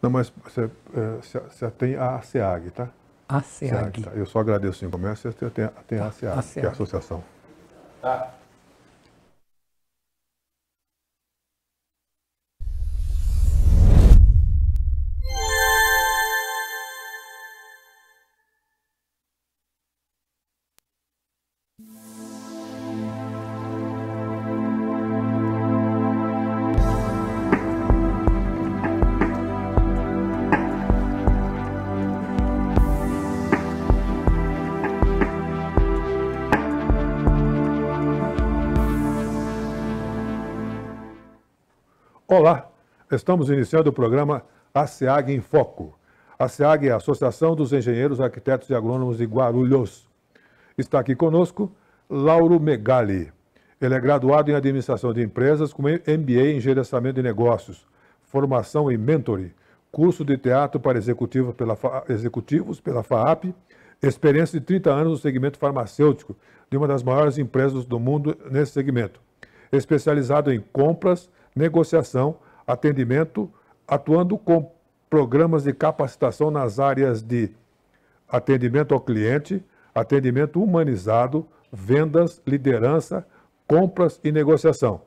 Não, mas você tem a ASEAG, tá? A SEAG. Tá? Eu só agradeço em comércio, você tem a ASEAG, que é a SEAG. associação. Olá, estamos iniciando o programa ASEAG em Foco. A ASEAG é a Associação dos Engenheiros, Arquitetos e Agrônomos de Guarulhos. Está aqui conosco Lauro Megali. Ele é graduado em Administração de Empresas com MBA em Gerenciamento de Negócios, formação em Mentoring, curso de teatro para executivos pela FAAP, experiência de 30 anos no segmento farmacêutico de uma das maiores empresas do mundo nesse segmento. Especializado em compras, negociação, atendimento, atuando com programas de capacitação nas áreas de atendimento ao cliente, atendimento humanizado, vendas, liderança, compras e negociação,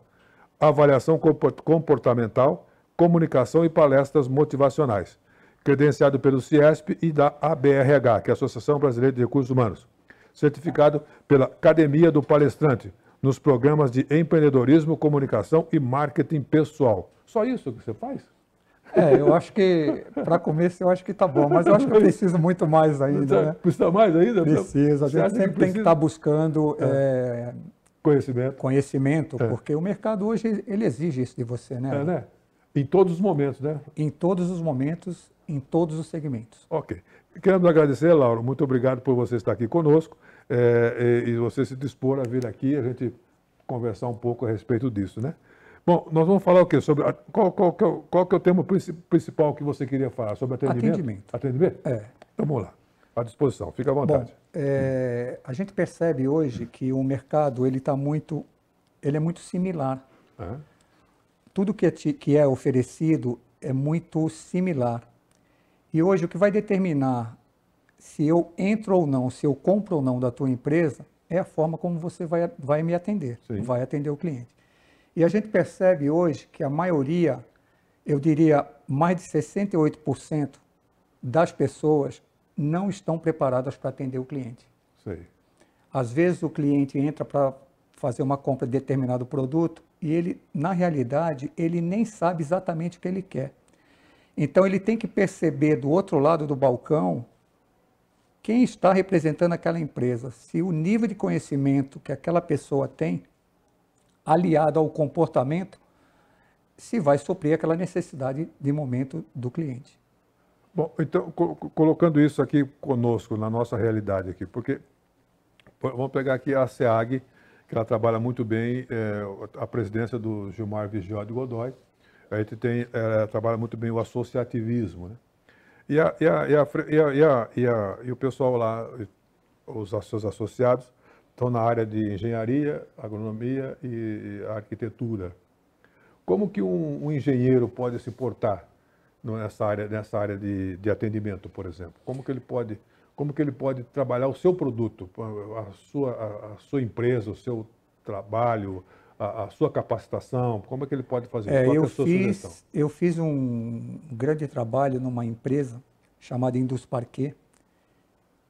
avaliação comportamental, comunicação e palestras motivacionais. Credenciado pelo CIESP e da ABRH, que é a Associação Brasileira de Recursos Humanos. Certificado pela Academia do Palestrante, nos programas de empreendedorismo, comunicação e marketing pessoal. Só isso que você faz? Eu acho que, para começo, eu acho que está bom, mas eu acho que eu preciso muito mais ainda, né? Precisa mais ainda? Precisa. A gente sempre tem que estar buscando conhecimento, porque o mercado hoje, ele exige isso de você, né? Né? Em todos os momentos, né? Em todos os momentos, em todos os segmentos. Ok. Queremos agradecer, Lauro, muito obrigado por você estar aqui conosco e você se dispor a vir aqui, a gente conversar um pouco a respeito disso, né? Bom, nós vamos falar o quê? Sobre qual que é o tema principal que você queria falar? Sobre atendimento? Atendimento? Então vamos lá, à disposição, fica à vontade. Bom, a gente percebe hoje que o mercado ele é muito similar. Tudo que é oferecido é muito similar. E hoje o que vai determinar se eu entro ou não, se eu compro ou não da tua empresa, é a forma como você vai me atender, vai atender o cliente. E a gente percebe hoje que a maioria, eu diria mais de 68% das pessoas não estão preparadas para atender o cliente. Às vezes o cliente entra para fazer uma compra de determinado produto e ele, na realidade, ele nem sabe exatamente o que ele quer. Então ele tem que perceber do outro lado do balcão quem está representando aquela empresa, se o nível de conhecimento que aquela pessoa tem, aliado ao comportamento, se vai suprir aquela necessidade de momento do cliente. Bom, então, colocando isso aqui conosco, na nossa realidade aqui, porque vamos pegar aqui a SEAG, que ela trabalha muito bem, a presidência do Gilmar Vigil de Godoy, a gente trabalha muito bem o associativismo, né? E o pessoal lá, os seus associados, estão na área de engenharia, agronomia e arquitetura. Como que um engenheiro pode se portar nessa área de atendimento, por exemplo? Como que ele pode trabalhar o seu produto, a sua empresa, o seu trabalho, a sua capacitação? Como é que ele pode fazer isso? Qual é a sua sugestão? Eu fiz um grande trabalho numa empresa chamada Indusparquet,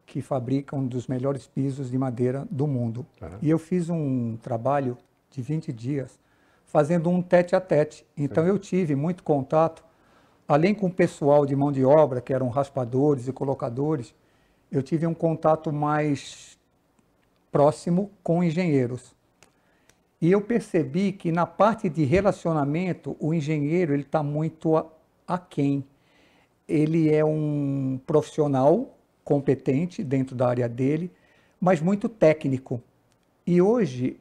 que fabrica um dos melhores pisos de madeira do mundo. E eu fiz um trabalho de 20 dias fazendo um tete-a-tete. Então eu tive muito contato, além com o pessoal de mão de obra, que eram raspadores e colocadores, eu tive um contato mais próximo com engenheiros. E eu percebi que na parte de relacionamento, o engenheiro ele está muito aquém. Ele é um profissional competente dentro da área dele, mas muito técnico. E hoje,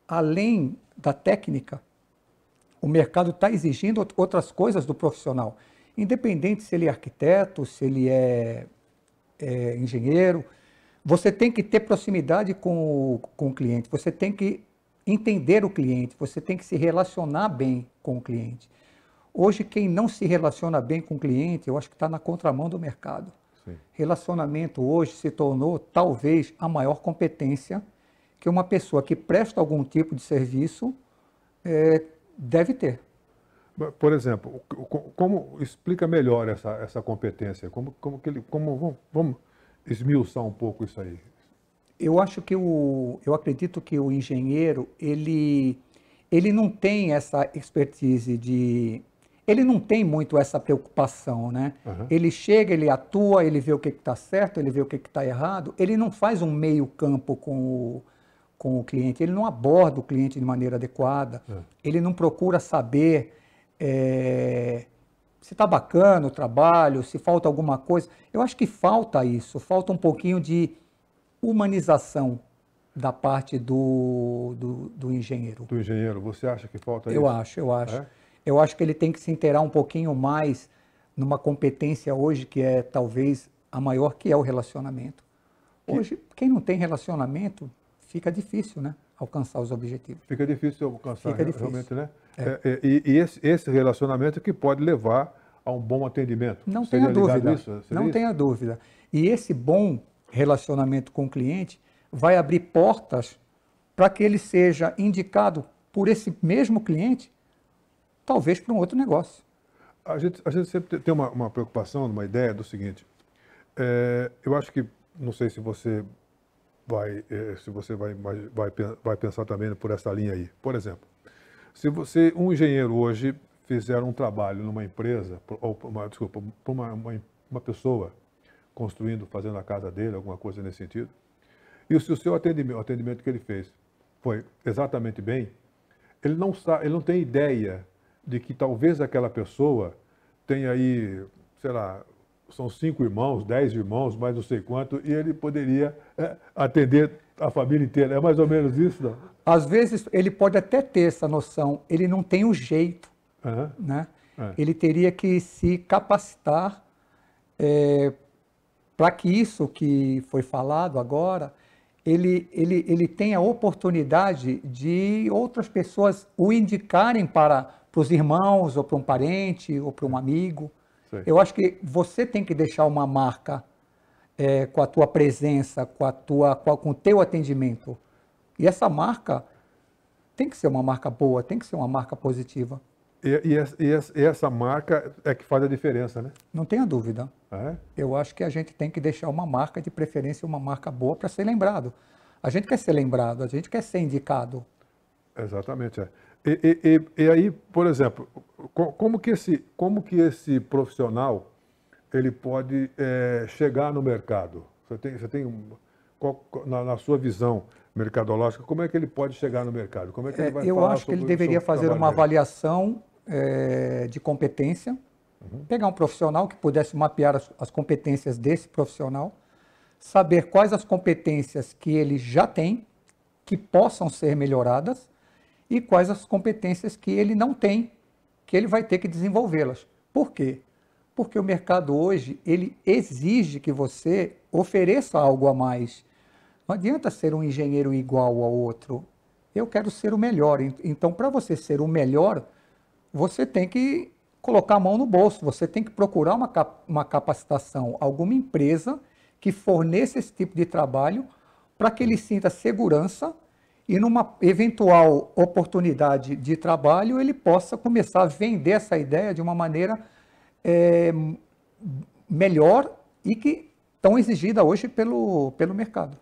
além da técnica, o mercado está exigindo outras coisas do profissional. Independente se ele é arquiteto, se ele é engenheiro, você tem que ter proximidade com o cliente, você tem que entender o cliente, você tem que se relacionar bem com o cliente. Hoje, quem não se relaciona bem com o cliente, eu acho que está na contramão do mercado. Sim. Relacionamento hoje se tornou, talvez, a maior competência que uma pessoa que presta algum tipo de serviço deve ter. Por exemplo, como explica melhor essa competência? Vamos esmiuçar um pouco isso aí. Eu acredito que o engenheiro, ele não tem essa expertise ele não tem muito essa preocupação, né? Uhum. Ele chega, ele atua, ele vê o que está certo, ele vê o que está errado, ele não faz um meio campo com o cliente, ele não aborda o cliente de maneira adequada, ele não procura saber se está bacana o trabalho, se falta alguma coisa. Eu acho que falta isso, falta um pouquinho de humanização da parte do engenheiro. Do engenheiro, você acha que falta Eu isso? acho. Eu acho que ele tem que se inteirar um pouquinho mais numa competência hoje que é talvez a maior, que é o relacionamento. Hoje, quem não tem relacionamento, fica difícil, né? Alcançar os objetivos. Fica difícil alcançar realmente, né? É. Esse relacionamento que pode levar a um bom atendimento. Não tenha dúvida. Não tenha dúvida. E esse bom relacionamento com o cliente vai abrir portas para que ele seja indicado por esse mesmo cliente, talvez para um outro negócio. A gente sempre tem uma preocupação, uma ideia do seguinte, eu acho que, não sei se você vai pensar também por essa linha aí. Por exemplo, se um engenheiro hoje fizer um trabalho numa empresa, ou para uma pessoa construindo, fazendo a casa dele, alguma coisa nesse sentido, e se o seu atendimento, o atendimento que ele fez foi exatamente bem, ele não tem ideia de que talvez aquela pessoa tenha aí, sei lá, são 5 irmãos, 10 irmãos, mais não sei quanto, e ele poderia atender a família inteira. É mais ou menos isso, não? Às vezes ele pode até ter essa noção, ele não tem o jeito, né? Ele teria que se capacitar para que isso que foi falado agora, ele tenha a oportunidade de outras pessoas o indicarem para os irmãos, ou para um parente, ou para um amigo. Sim. Eu acho que você tem que deixar uma marca com a tua presença, com o teu atendimento. E essa marca tem que ser uma marca boa, tem que ser uma marca positiva. E essa marca é que faz a diferença, né? Não tenha dúvida. Eu acho que a gente tem que deixar uma marca, de preferência uma marca boa, para ser lembrado. A gente quer ser lembrado, a gente quer ser indicado. Exatamente. E aí, por exemplo, como que esse profissional ele pode chegar no mercado? Você tem na sua visão mercadológica, como é que ele pode chegar no mercado? Como é que ele vai eu falar acho que ele sobre deveria fazer uma dele? avaliação de competência, pegar um profissional que pudesse mapear as competências desse profissional, saber quais as competências que ele já tem, que possam ser melhoradas, e quais as competências que ele não tem, que ele vai ter que desenvolvê-las. Por quê? Porque o mercado hoje, ele exige que você ofereça algo a mais. Não adianta ser um engenheiro igual ao outro. Eu quero ser o melhor. Então, para você ser o melhor, você tem que colocar a mão no bolso, você tem que procurar uma capacitação, alguma empresa que forneça esse tipo de trabalho para que ele sinta segurança e numa eventual oportunidade de trabalho ele possa começar a vender essa ideia de uma maneira melhor e que tão exigida hoje pelo mercado.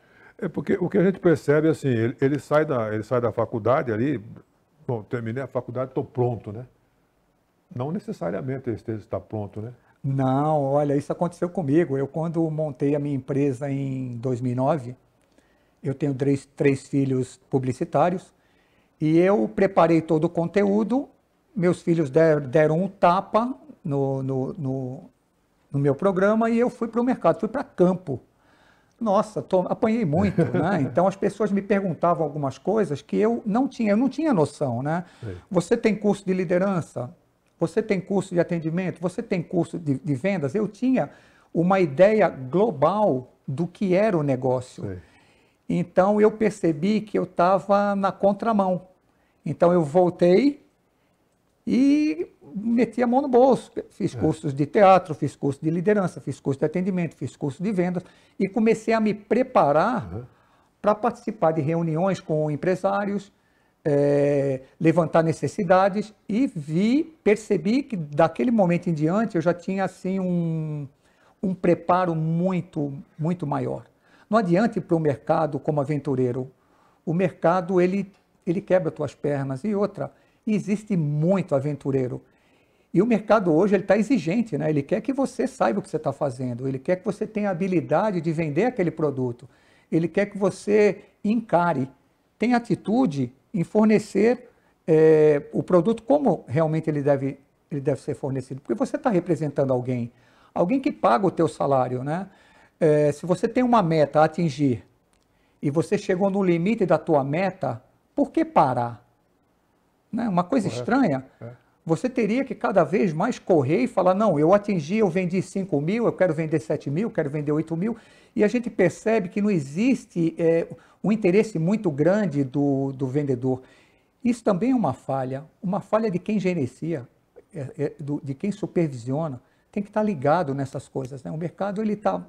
Porque o que a gente percebe, assim, ele sai da faculdade ali, bom, terminei a faculdade, estou pronto, né? Não necessariamente ele está pronto, né? Não, olha, isso aconteceu comigo. Eu, quando montei a minha empresa em 2009, eu tenho três filhos publicitários e eu preparei todo o conteúdo, meus filhos deram um tapa no meu programa e eu fui para o mercado, fui para campo. Nossa, apanhei muito, né? Então as pessoas me perguntavam algumas coisas que eu não tinha noção, né? Sim. Você tem curso de liderança? Você tem curso de atendimento? Você tem curso de vendas? Eu tinha uma ideia global do que era o negócio. Sim. Então eu percebi que eu estava na contramão. Então eu voltei e meti a mão no bolso. Fiz cursos de teatro, fiz curso de liderança, fiz curso de atendimento, fiz curso de vendas e comecei a me preparar para participar de reuniões com empresários, levantar necessidades e percebi que daquele momento em diante eu já tinha assim um preparo muito maior. Não adianta ir para o mercado como aventureiro. O mercado, ele quebra tuas pernas. E outra, existe muito aventureiro. E o mercado hoje, ele está exigente, né? Ele quer que você saiba o que você está fazendo. Ele quer que você tenha a habilidade de vender aquele produto. Ele quer que você encare, tenha atitude em fornecer o produto como realmente ele deve ser fornecido. Porque você está representando alguém que paga o teu salário, né? Se você tem uma meta a atingir e você chegou no limite da tua meta, por que parar? Né? Uma coisa estranha. Você teria que cada vez mais correr e falar, não, eu vendi 5 mil, eu quero vender 7 mil, eu quero vender 8 mil. E a gente percebe que não existe um interesse muito grande do vendedor. Isso também é uma falha de quem gerencia, de quem supervisiona. Tem que estar ligado nessas coisas, né? O mercado está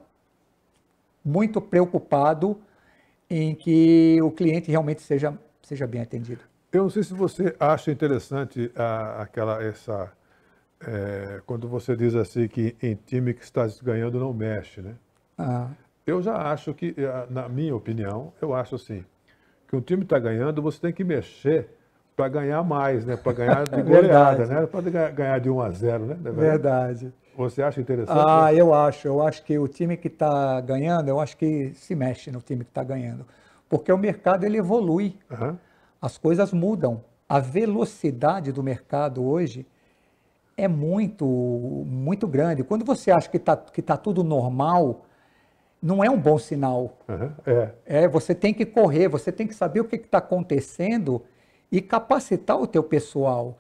muito preocupado em que o cliente realmente seja bem atendido. Eu não sei se você acha interessante quando você diz assim que em time que está ganhando não mexe, né? Eu já acho que, na minha opinião, eu acho assim, que um time está ganhando, você tem que mexer para ganhar mais, né? Para ganhar de goleada, né? Para ganhar de 1-0, né? Verdade. Você acha interessante? Eu acho que o time que está ganhando, eu acho que se mexe no time que está ganhando. Porque o mercado, ele evolui. As coisas mudam. A velocidade do mercado hoje é muito grande. Quando você acha que tá tudo normal, não é um bom sinal. Você tem que correr, você tem que saber o que está acontecendo e capacitar o teu pessoal.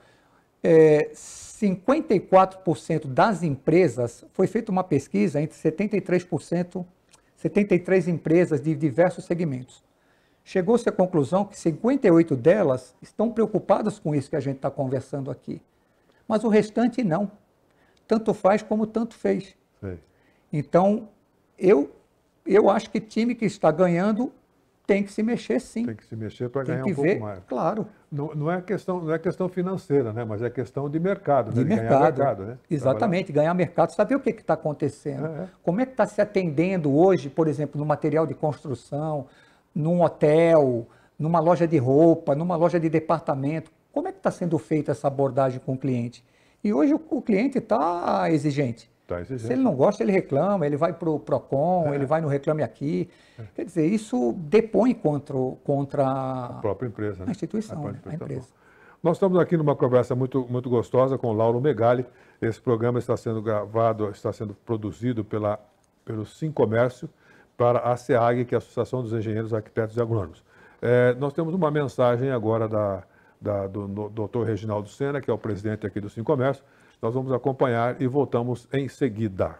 54% das empresas, foi feita uma pesquisa entre 73% 73 empresas de diversos segmentos. Chegou-se à conclusão que 58 delas estão preocupadas com isso que a gente está conversando aqui. Mas o restante não. Tanto faz como tanto fez. Sim. Então, eu acho que time que está ganhando tem que se mexer, sim. Tem que se mexer para ganhar um pouco mais. Claro. Não é questão financeira, né? Mas é questão de mercado, de mercado. Ganhar mercado, né? Exatamente, ganhar mercado, saber o que está acontecendo. Como é que está se atendendo hoje, por exemplo, no material de construção, num hotel, numa loja de roupa, numa loja de departamento. Como é que está sendo feita essa abordagem com o cliente? E hoje o cliente está exigente. Se ele não gosta, ele reclama, ele vai para o PROCON, ele vai no Reclame Aqui. Quer dizer, isso depõe contra a própria empresa, né? A instituição, a empresa. Nós estamos aqui numa conversa muito gostosa com o Lauro Megali. Esse programa está sendo gravado, está sendo produzido pelo Sincomércio para a SEAG, que é a Associação dos Engenheiros, Arquitetos e Agrônomos. Nós temos uma mensagem agora do Dr. Reginaldo Sena, que é o presidente aqui do Sincomércio. Nós vamos acompanhar e voltamos em seguida.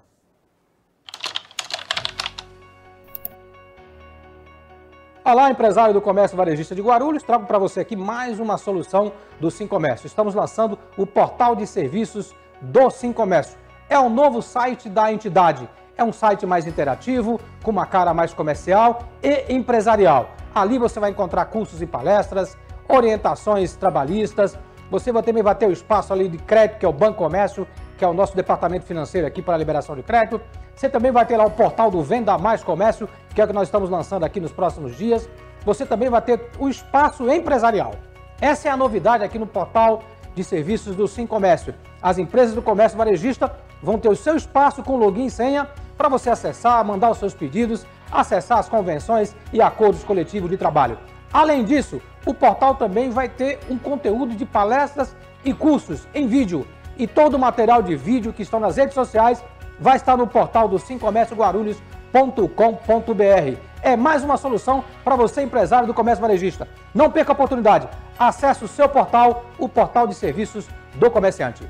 Olá, empresário do comércio varejista de Guarulhos, trago para você aqui mais uma solução do Sincomércio. Estamos lançando o portal de serviços do Sincomércio. É o novo site da entidade. É um site mais interativo, com uma cara mais comercial e empresarial. Ali você vai encontrar cursos e palestras, orientações trabalhistas. Você também vai ter o espaço ali de crédito, que é o Banco Comércio, que é o nosso departamento financeiro aqui para a liberação de crédito. Você também vai ter lá o portal do Venda Mais Comércio, que é o que nós estamos lançando aqui nos próximos dias. Você também vai ter o espaço empresarial. Essa é a novidade aqui no portal de serviços do Sincomércio. As empresas do comércio varejista vão ter o seu espaço com login e senha para você acessar, mandar os seus pedidos, acessar as convenções e acordos coletivos de trabalho. Além disso, o portal também vai ter um conteúdo de palestras e cursos em vídeo. E todo o material de vídeo que estão nas redes sociais vai estar no portal do sincomércioguarulhos.com.br. É mais uma solução para você, empresário do comércio varejista. Não perca a oportunidade. Acesse o seu portal, o portal de serviços do comerciante.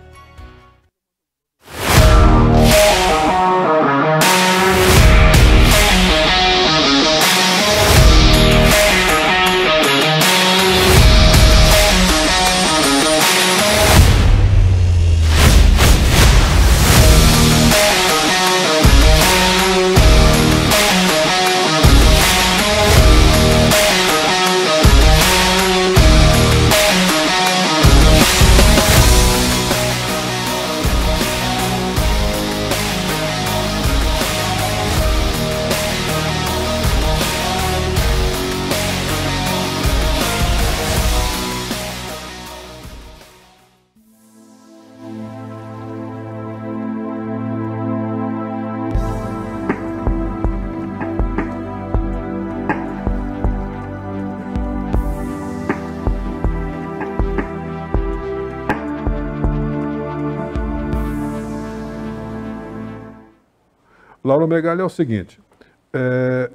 Lauro Megali, é o seguinte,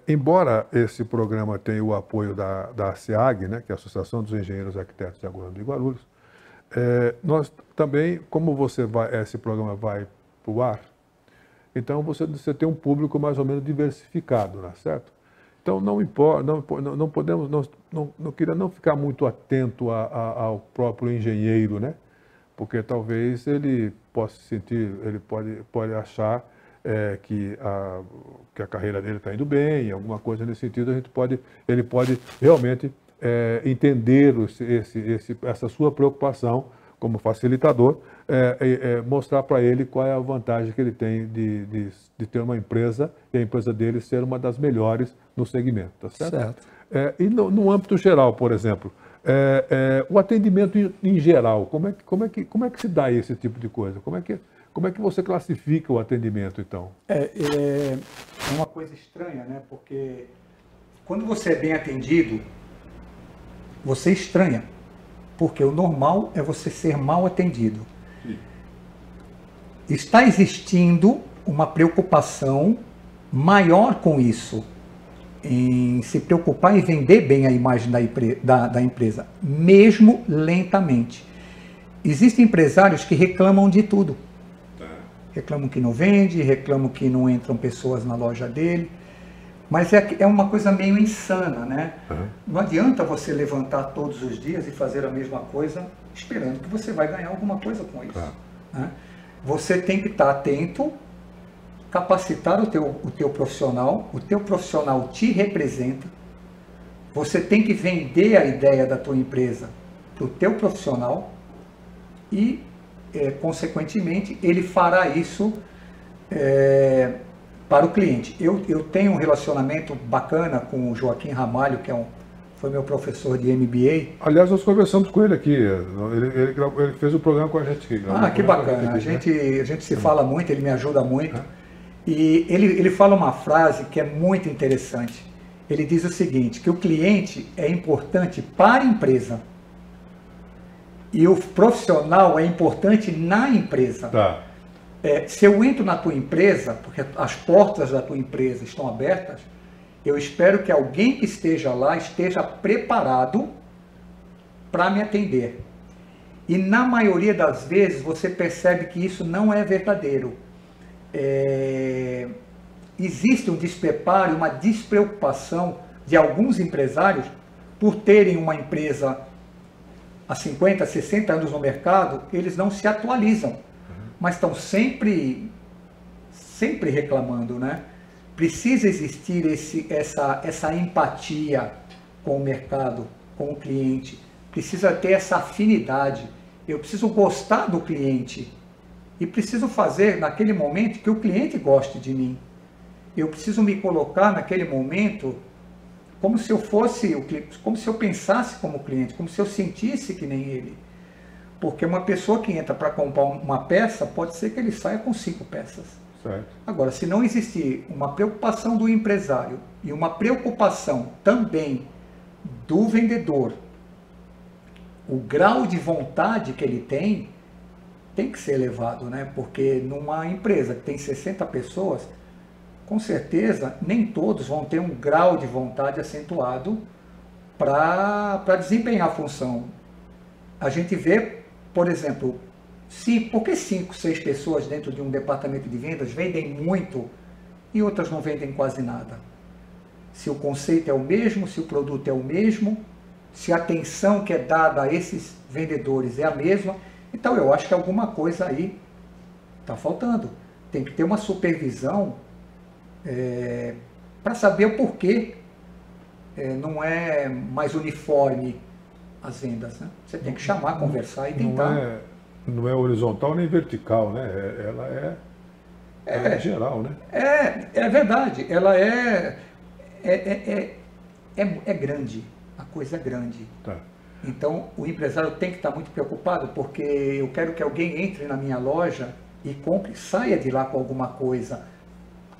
embora esse programa tenha o apoio da SEAG, né, que é a Associação dos Engenheiros, Arquitetos e Agrônomos de Guarulhos, nós também, como esse programa vai para o ar, então você tem um público mais ou menos diversificado, né, certo? Então não importa, não podemos, não queria não ficar muito atento ao próprio engenheiro, né? Porque talvez ele possa sentir, ele pode achar que a carreira dele está indo bem, alguma coisa nesse sentido, ele pode realmente entender essa sua preocupação como facilitador, mostrar para ele qual é a vantagem que ele tem de ter uma empresa e a empresa dele ser uma das melhores no segmento, tá certo? Certo. E no âmbito geral, por exemplo, o atendimento em geral, como é que se dá esse tipo de coisa? Como é que você classifica o atendimento, então? É uma coisa estranha, né? Porque quando você é bem atendido, você estranha. Porque o normal é você ser mal atendido. Sim. Está existindo uma preocupação maior com isso, em se preocupar em vender bem a imagem da empresa, mesmo lentamente. Existem empresários que reclamam de tudo. Reclamam que não vende, reclamam que não entram pessoas na loja dele. Mas é uma coisa meio insana, né? Uhum. Não adianta você levantar todos os dias e fazer a mesma coisa esperando que você vai ganhar alguma coisa com isso. Uhum. Né? Você tem que estar atento, capacitar o teu profissional, o teu profissional te representa, você tem que vender a ideia da tua empresa para o teu profissional e, consequentemente, ele fará isso para o cliente. Eu tenho um relacionamento bacana com o Joaquim Ramalho, que foi meu professor de MBA. Aliás, nós conversamos com ele aqui, ele fez o programa com a gente aqui. Que bacana, a gente se fala muito, ele me ajuda muito. E ele fala uma frase que é muito interessante. Ele diz o seguinte, que o cliente é importante para a empresa e o profissional é importante na empresa. Tá. Se eu entro na tua empresa, porque as portas da tua empresa estão abertas, eu espero que alguém que esteja lá esteja preparado para me atender. E na maioria das vezes você percebe que isso não é verdadeiro. Existe um despreparo, uma despreocupação de alguns empresários por terem uma empresa há 50, 60 anos no mercado, eles não se atualizam. Mas estão sempre reclamando, né? Precisa existir essa empatia com o mercado, com o cliente. Precisa ter essa afinidade. Eu preciso gostar do cliente e preciso fazer naquele momento que o cliente goste de mim. Eu preciso me colocar naquele momento como se eu fosse o cliente, como se eu pensasse como cliente, como se eu sentisse que nem ele. Porque uma pessoa que entra para comprar uma peça, pode ser que ele saia com 5 peças. Certo. Agora, se não existir uma preocupação do empresário e uma preocupação também do vendedor, o grau de vontade que ele tem que ser elevado, né? Porque numa empresa que tem 60 pessoas, com certeza nem todos vão ter um grau de vontade acentuado para desempenhar a função. A gente vê, por exemplo, por que 5, 6 pessoas dentro de um departamento de vendas vendem muito e outras não vendem quase nada? Se o conceito é o mesmo, se o produto é o mesmo, se a atenção que é dada a esses vendedores é a mesma, então eu acho que alguma coisa aí está faltando. Tem que ter uma supervisão para saber o porquê não é mais uniforme as vendas, né? Você tem que chamar, conversar e tentar. Não é horizontal nem vertical, né? Ela é geral, né? É verdade. Ela é grande. A coisa é grande. Tá. Então, o empresário tem que estar muito preocupado, porque eu quero que alguém entre na minha loja e compre, saia de lá com alguma coisa.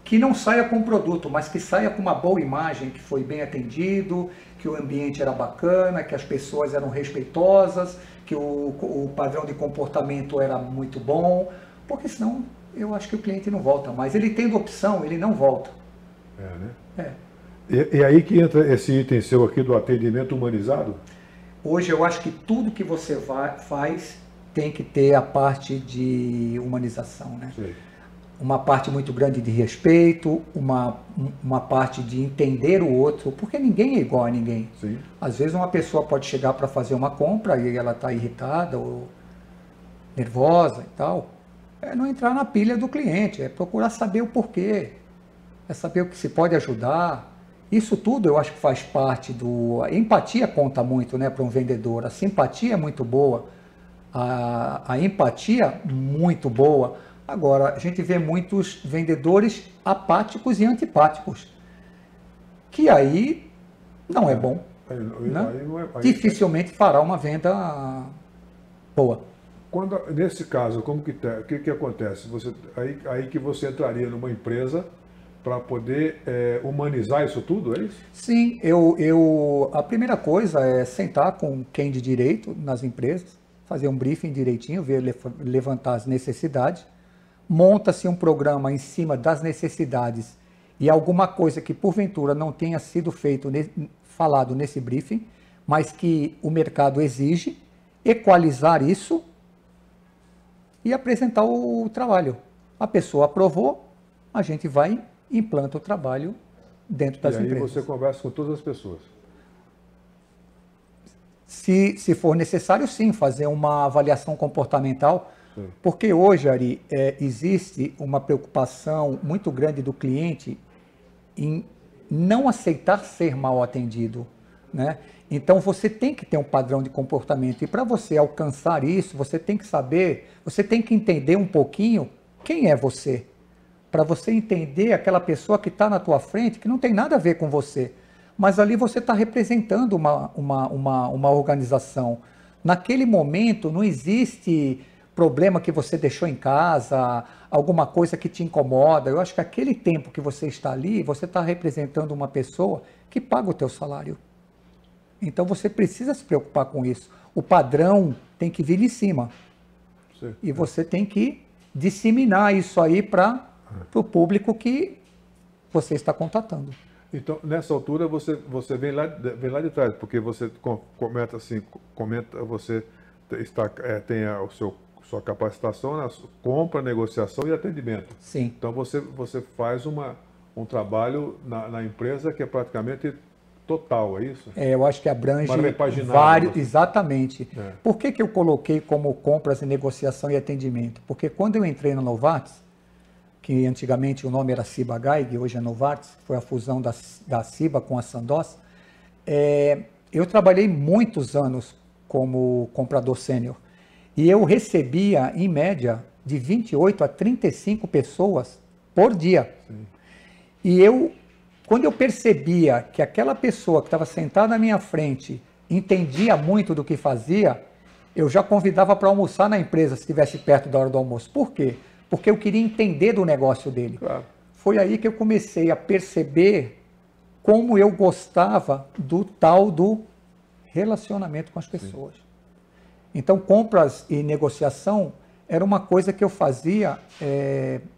Que não saia com produto, mas que saia com uma boa imagem, que foi bem atendido, que o ambiente era bacana, que as pessoas eram respeitosas, que o padrão de comportamento era muito bom, porque senão eu acho que o cliente não volta mais. Ele tendo opção, ele não volta. Né? É. E aí que entra esse item seu aqui do atendimento humanizado? Hoje eu acho que tudo que você faz tem que ter a parte de humanização, né? Sim. Uma parte muito grande de respeito, uma parte de entender o outro, porque ninguém é igual a ninguém. Sim. Às vezes uma pessoa pode chegar para fazer uma compra e ela está irritada ou nervosa e tal. É não entrar na pilha do cliente, é procurar saber o porquê, é saber o que se pode ajudar. Isso tudo eu acho que faz parte do... A empatia conta muito, né, para um vendedor. A simpatia é muito boa, a empatia muito boa. Agora, a gente vê muitos vendedores apáticos e antipáticos, que aí não é bom. Né? Dificilmente fará uma venda boa. Nesse caso, o que acontece? Aí que você entraria numa empresa para poder humanizar isso tudo, é isso? Sim, a primeira coisa é sentar com quem de direito nas empresas, fazer um briefing direitinho, levantar as necessidades, monta-se um programa em cima das necessidades e alguma coisa que porventura não tenha sido falado nesse briefing, mas que o mercado exige, equalizar isso e apresentar o trabalho. A pessoa aprovou, a gente vai e implanta o trabalho dentro das empresas. E aí você conversa com todas as pessoas? Se for necessário, sim, fazer uma avaliação comportamental, sim. Porque hoje, Ari, existe uma preocupação muito grande do cliente em não aceitar ser mal atendido, né? Então, você tem que ter um padrão de comportamento e para você alcançar isso, você tem que saber, você tem que entender um pouquinho quem é você, para você entender aquela pessoa que está na tua frente, que não tem nada a ver com você, mas ali você está representando uma organização. Naquele momento não existe problema que você deixou em casa, alguma coisa que te incomoda. Eu acho que aquele tempo que você está ali, você está representando uma pessoa que paga o teu salário. Então você precisa se preocupar com isso. O padrão tem que vir de cima. Sim. E você tem que disseminar isso aí para o público que você está contatando. Então, nessa altura, você vem lá de trás, porque você você tem sua capacitação, compra, negociação e atendimento. Sim. Então, você faz um trabalho na empresa que é praticamente total, é isso? Eu acho que abrange vários... Exatamente. Por que eu coloquei como compras e negociação e atendimento? Porque quando eu entrei na Novartis, que antigamente o nome era Ciba Geigy, hoje é Novartis, foi a fusão da Ciba com a Sandoz, eu trabalhei muitos anos como comprador sênior. E eu recebia, em média, de 28 a 35 pessoas por dia. Sim. E quando eu percebia que aquela pessoa que estava sentada na minha frente entendia muito do que fazia, eu já convidava para almoçar na empresa se estivesse perto da hora do almoço. Por quê? Porque eu queria entender do negócio dele. Claro. Foi aí que eu comecei a perceber como eu gostava do tal do relacionamento com as pessoas. Sim. Então, compras e negociação era uma coisa que eu fazia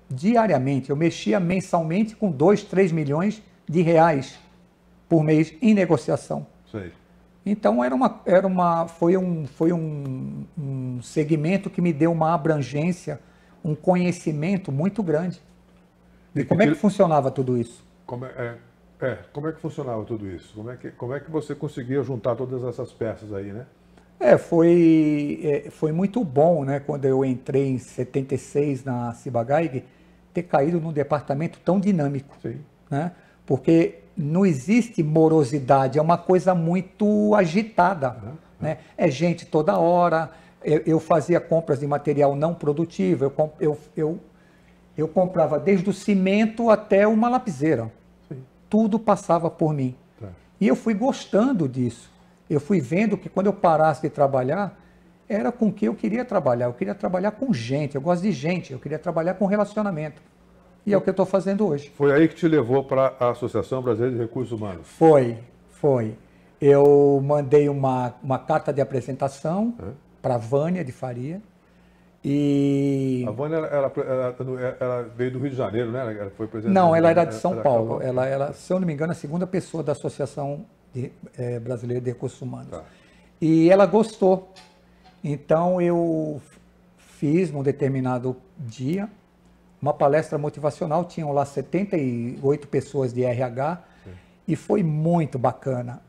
diariamente. Eu mexia mensalmente com 2, 3 milhões de reais por mês em negociação. Sei. Então, foi um segmento que me deu uma abrangência, um conhecimento muito grande. E como é que funcionava tudo isso? Como é que funcionava tudo isso? Como é que você conseguia juntar todas essas peças aí, né? Foi muito bom, né, quando eu entrei em 76 na Ciba Geigy, ter caído num departamento tão dinâmico. Sim. Né? Porque não existe morosidade, é uma coisa muito agitada. Né? É gente toda hora. Eu fazia compras de material não produtivo, eu comprava desde o cimento até uma lapiseira. Sim. Tudo passava por mim. Tá. E eu fui gostando disso. Eu fui vendo que quando eu parasse de trabalhar, era com que eu queria trabalhar. Eu queria trabalhar com gente, eu gosto de gente, eu queria trabalhar com relacionamento. E é o que eu estou fazendo hoje. Foi aí que te levou para a Associação Brasileira de Recursos Humanos? Foi. Eu mandei uma carta de apresentação para a Vânia de Faria. E... A Vânia, ela veio do Rio de Janeiro, né? Ela foi presidente. Não, ela era de São Paulo. Ela era, se eu não me engano, a segunda pessoa da Associação Brasileira de Recursos Humanos. Tá. E ela gostou. Então eu fiz, num determinado dia, uma palestra motivacional. Tinham lá 78 pessoas de RH. Sim. E foi muito bacana.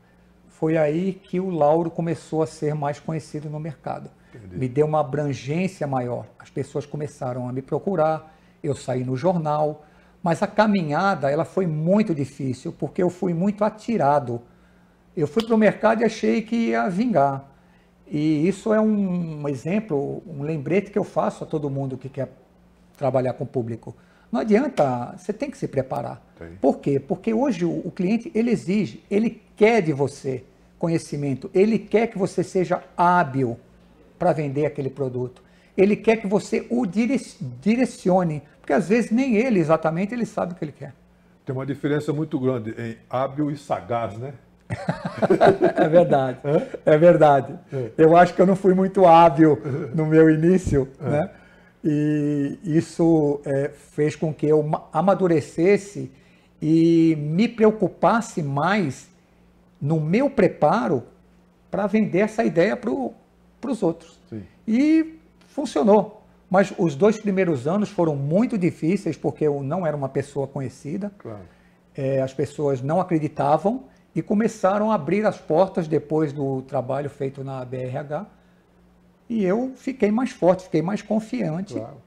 Foi aí que o Lauro começou a ser mais conhecido no mercado. Entendi. Me deu uma abrangência maior. As pessoas começaram a me procurar, eu saí no jornal, mas a caminhada ela foi muito difícil, porque eu fui muito atirado. Eu fui para o mercado e achei que ia vingar. E isso é um exemplo, um lembrete que eu faço a todo mundo que quer trabalhar com o público. Não adianta, você tem que se preparar. Sim. Por quê? Porque hoje o cliente, ele exige, ele quer de você conhecimento, ele quer que você seja hábil para vender aquele produto. Ele quer que você o direcione, porque às vezes nem ele exatamente ele sabe o que ele quer. Tem uma diferença muito grande em hábil e sagaz, né? É verdade, é verdade. Eu acho que eu não fui muito hábil no meu início, né? E isso fez com que eu amadurecesse e me preocupasse mais no meu preparo para vender essa ideia para os outros. Sim. E funcionou. Mas os 2 primeiros anos foram muito difíceis, porque eu não era uma pessoa conhecida. Claro. As pessoas não acreditavam e começaram a abrir as portas depois do trabalho feito na BRH. E eu fiquei mais forte, fiquei mais confiante. Claro.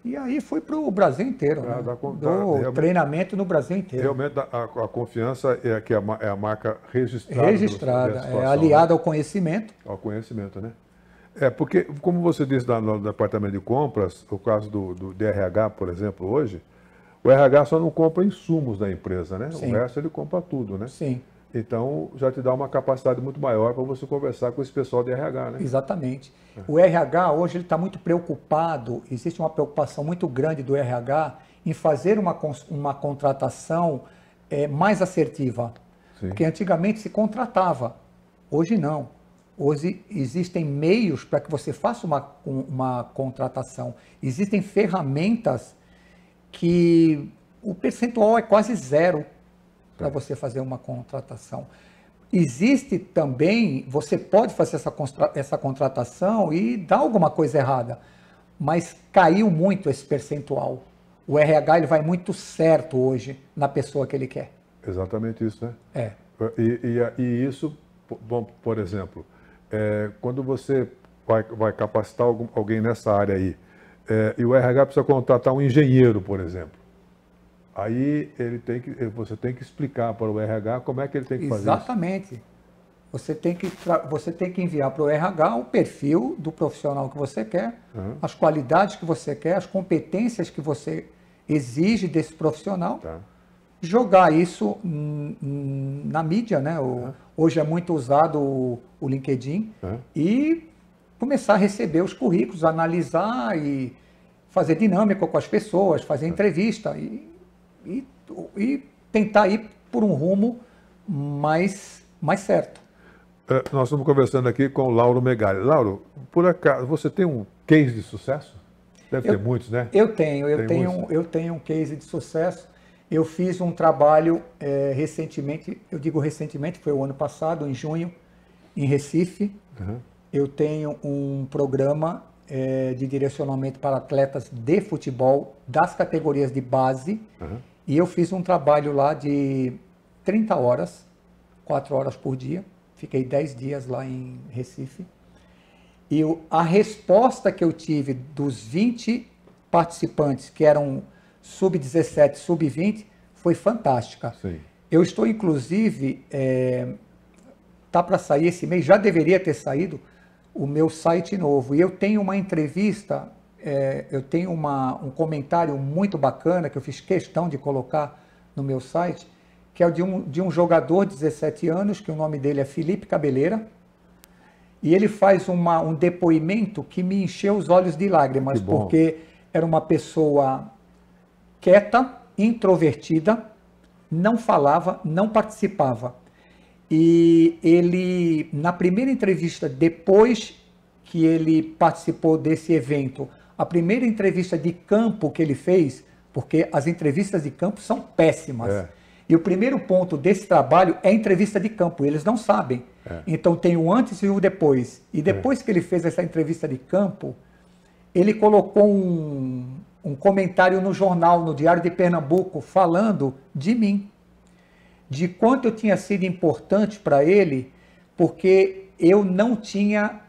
E aí fui para o Brasil inteiro. Do treinamento no Brasil inteiro. Realmente a confiança é que é a marca registrada. Registrada, aliada, né? Ao conhecimento. Ao conhecimento, né? Porque, como você disse no departamento de compras, o caso do RH, por exemplo, hoje, o RH só não compra insumos da empresa, né? Sim. O resto ele compra tudo, né? Sim. Então, já te dá uma capacidade muito maior para você conversar com esse pessoal de RH, né? Exatamente. O RH, hoje, ele está muito preocupado, existe uma preocupação muito grande do RH em fazer uma contratação mais assertiva. Sim. Porque antigamente se contratava, hoje não. Hoje existem meios para que você faça uma contratação. Existem ferramentas que o percentual é quase zero para você fazer uma contratação. Existe também, você pode fazer essa contratação e dar alguma coisa errada, mas caiu muito esse percentual. O RH ele vai muito certo hoje na pessoa que ele quer. Exatamente isso, né? É. E isso, bom, por exemplo, quando você vai capacitar alguém nessa área aí, e o RH precisa contratar um engenheiro, por exemplo, aí você tem que explicar para o RH como é que ele tem que fazer isso. Exatamente. Você tem que enviar para o RH o perfil do profissional que você quer, as qualidades que você quer, as competências que você exige desse profissional, jogar isso na mídia, né? Hoje é muito usado o LinkedIn, e começar a receber os currículos, analisar e fazer dinâmica com as pessoas, fazer entrevista e tentar ir por um rumo mais certo. Nós estamos conversando aqui com o Lauro Megali. Lauro, por acaso, você tem um case de sucesso? Deve ter muitos, né? Eu tenho um case de sucesso. Eu fiz um trabalho recentemente, eu digo recentemente, foi o ano passado, em junho, em Recife. Eu tenho um programa de direcionamento para atletas de futebol das categorias de base. E eu fiz um trabalho lá de 30 horas, 4 horas por dia. Fiquei 10 dias lá em Recife. E a resposta que eu tive dos 20 participantes, que eram sub-17, sub-20, foi fantástica. Sim. Eu estou, inclusive, tá para sair esse mês, já deveria ter saído, o meu site novo. E eu tenho uma entrevista, eu tenho um comentário muito bacana que eu fiz questão de colocar no meu site, que é de um jogador de 17 anos, que o nome dele é Felipe Cabeleira, e ele faz um depoimento que me encheu os olhos de lágrimas, porque era uma pessoa quieta, introvertida, não falava, não participava. E ele, na primeira entrevista, depois que ele participou desse evento, A primeira entrevista de campo que ele fez, porque as entrevistas de campo são péssimas. E o primeiro ponto desse trabalho é a entrevista de campo, eles não sabem. Então tem o antes e o depois. E depois que ele fez essa entrevista de campo, ele colocou um comentário no jornal, no Diário de Pernambuco, falando de mim, de quanto eu tinha sido importante para ele, porque eu não tinha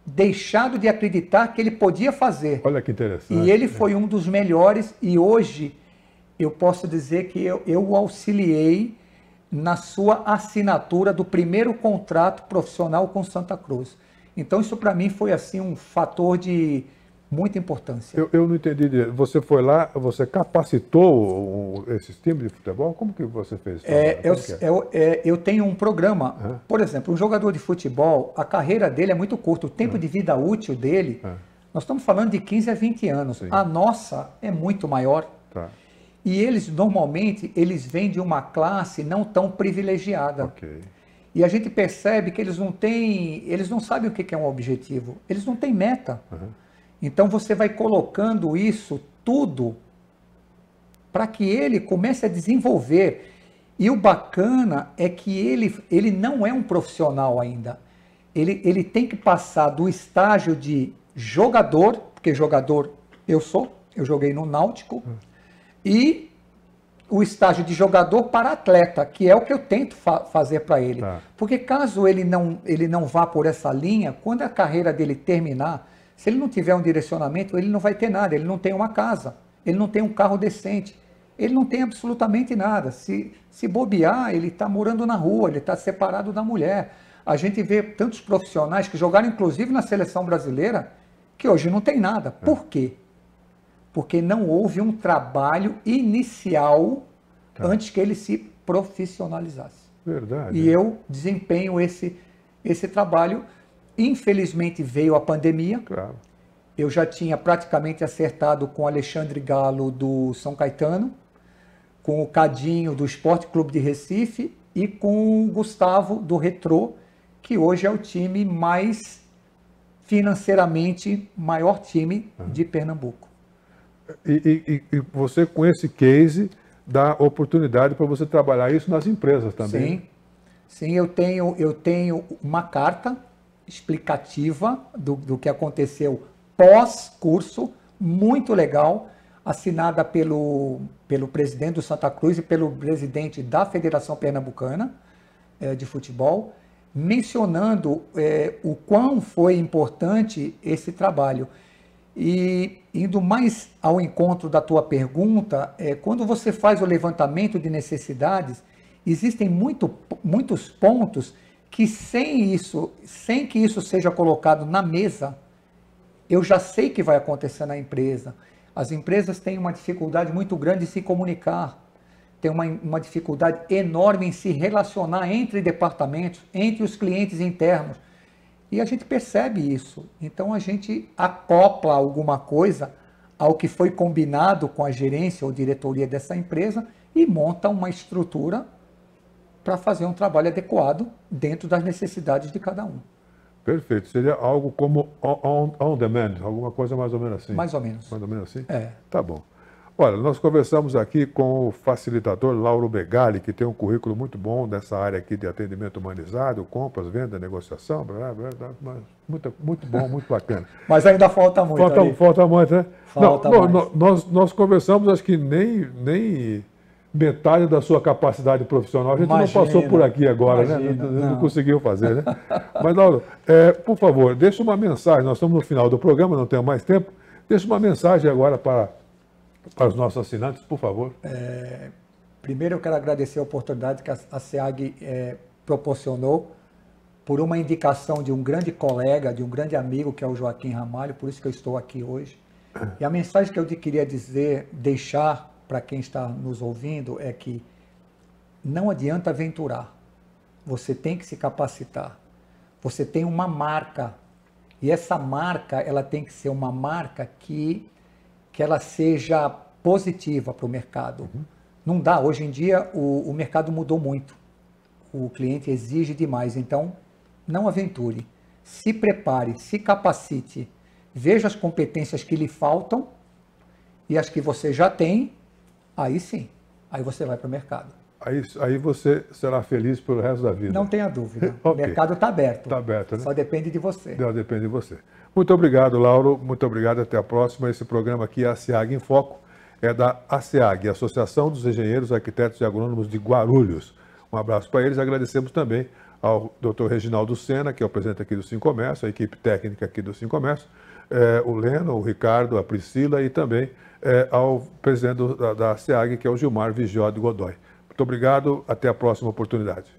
deixado de acreditar que ele podia fazer. Olha que interessante. E ele foi um dos melhores, e hoje eu posso dizer que eu o auxiliei na sua assinatura do primeiro contrato profissional com Santa Cruz. Então isso para mim foi assim um fator de muita importância. Eu não entendi. Você foi lá, você capacitou esses times de futebol? Como que você fez isso? Eu tenho um programa. Por exemplo, um jogador de futebol, a carreira dele é muito curta. O tempo de vida útil dele, nós estamos falando de 15 a 20 anos. Sim. A nossa é muito maior. Tá. E eles, normalmente, eles vêm de uma classe não tão privilegiada. Okay. E a gente percebe que eles não sabem o que é um objetivo. Eles não têm meta. Então você vai colocando isso tudo para que ele comece a desenvolver. E o bacana é que ele não é um profissional ainda. Ele tem que passar do estágio de jogador, porque jogador eu joguei no Náutico, e o estágio de jogador para atleta, que é o que eu tento fazer para ele. Porque caso ele não vá por essa linha, quando a carreira dele terminar, se ele não tiver um direcionamento, ele não vai ter nada, ele não tem uma casa, ele não tem um carro decente, ele não tem absolutamente nada. Se bobear, ele está morando na rua, ele está separado da mulher. A gente vê tantos profissionais que jogaram inclusive na seleção brasileira, que hoje não tem nada. Por quê? Porque não houve um trabalho inicial antes que ele se profissionalizasse. Verdade. E eu desempenho esse trabalho. Infelizmente veio a pandemia. Claro. Eu já tinha praticamente acertado com o Alexandre Galo do São Caetano, com o Cadinho do Esporte Clube de Recife e com o Gustavo do Retrô, que hoje é o time mais financeiramente maior time de Pernambuco. E você, com esse case, dá oportunidade para você trabalhar isso nas empresas também? Sim, eu tenho uma carta explicativa do que aconteceu pós-curso, muito legal, assinada pelo presidente do Santa Cruz e pelo presidente da Federação Pernambucana de Futebol, mencionando o quão foi importante esse trabalho. E indo mais ao encontro da tua pergunta, quando você faz o levantamento de necessidades, existem muitos pontos que sem que isso seja colocado na mesa, eu já sei que vai acontecer na empresa. As empresas têm uma dificuldade muito grande em se comunicar, têm uma dificuldade enorme em se relacionar entre departamentos, entre os clientes internos. E a gente percebe isso. Então a gente acopla alguma coisa ao que foi combinado com a gerência ou diretoria dessa empresa e monta uma estrutura para fazer um trabalho adequado dentro das necessidades de cada um. Perfeito. Seria algo como on demand, alguma coisa mais ou menos assim? Mais ou menos. Mais ou menos assim? É. Tá bom. Olha, nós conversamos aqui com o facilitador Lauro Begali, que tem um currículo muito bom dessa área aqui de atendimento humanizado, compras, venda, negociação, muito bom, muito bacana. Mas ainda falta muito. Falta muito, né? Falta mais. Nós conversamos, acho que nem metade da sua capacidade profissional. A gente não passou por aqui agora, né? Não conseguiu fazer, né? Mas, Lauro, por favor, deixa uma mensagem. Nós estamos no final do programa, não tenho mais tempo. Deixa uma mensagem agora para os nossos assinantes, por favor. Primeiro, eu quero agradecer a oportunidade que a SEAG proporcionou por uma indicação de um grande colega, de um grande amigo, que é o Joaquim Ramalho, por isso que eu estou aqui hoje. E a mensagem que eu queria deixar para quem está nos ouvindo é que não adianta aventurar. Você tem que se capacitar. Você tem uma marca. E essa marca, ela tem que ser uma marca que ela seja positiva para o mercado. Não dá. Hoje em dia, o mercado mudou muito. O cliente exige demais. Então, não aventure. Se prepare, se capacite. veja as competências que lhe faltam e as que você já tem, aí sim, aí você vai para o mercado. Aí você será feliz pelo resto da vida. Não tenha dúvida. Okay. O mercado está aberto. Está aberto, né? Só depende de você. Depende de você. Muito obrigado, Lauro. Muito obrigado. Até a próxima. Esse programa aqui, a SEAG em Foco, é da ASEAG, Associação dos Engenheiros, Arquitetos e Agrônomos de Guarulhos. Um abraço para eles. Agradecemos também ao Dr. Reginaldo Sena, que é o presidente aqui do Sincomércio, a equipe técnica aqui do Sincomércio, o Leno, o Ricardo, a Priscila e também ao presidente da SEAG, que é o Gilmar Vigiode Godoy. Muito obrigado, até a próxima oportunidade.